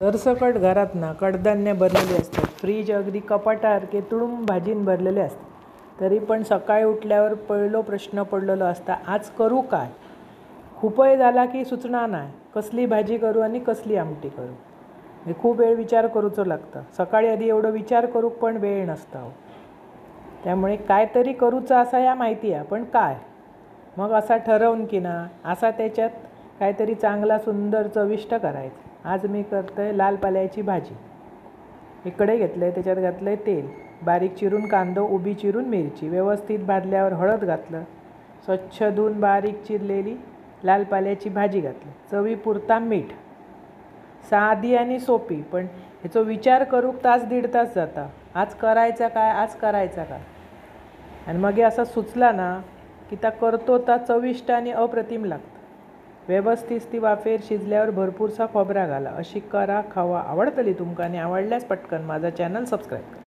सरसकट घरात ना कडधान्य भरलेली असतात. फ्रीज अगदी कपाटासारखे तुडुंब भाजीन भरलेले असतात. तरी पण सकाळी उठल्यावर पहिलो प्रश्न पडलेलो असता, आज करू काय. खूप वेळ झाला की सुचना नाही कसली भाजी करू आणि कसली आमटी करू. हे खूप वेळ विचार करूचो लागतं. सकाळी आधी एवढं विचार करूक पण वेळ नसता हो. त्यामुळे काहीतरी करूचं असा या माहिती आहे, पण काय. मग असा ठरवून की ना असा त्याच्यात काहीतरी चांगला सुंदर चविष्ट करायचं. आज मी करतो आहे लाल पाल्याची भाजी. इकडे घेतलं आहे, त्याच्यात घातलं आहे तेल, बारीक चिरून कांदो, उभी चिरून मिरची, व्यवस्थित भाजल्यावर हळद घातलं, स्वच्छ धुवून बारीक चिरलेली लाल पाल्याची भाजी घातली, चवीपुरता मीठ. साधी आणि सोपी, पण ह्याचा विचार करूक तास दीड तास जाता. आज करायचा काय, आज करायचा काय. आणि मग हे असं सुचला ना की त्या करतो ता चविष्ट आणि अप्रतिम लागतं. व्यवस्थित ती वाफेर शिजल्यावर भरपूरसा खोबरा घाला. अशी करा, खावा, आवडतली तुमका आणि आवडल्यास पटकन माझा चॅनल सबस्क्राईब करा.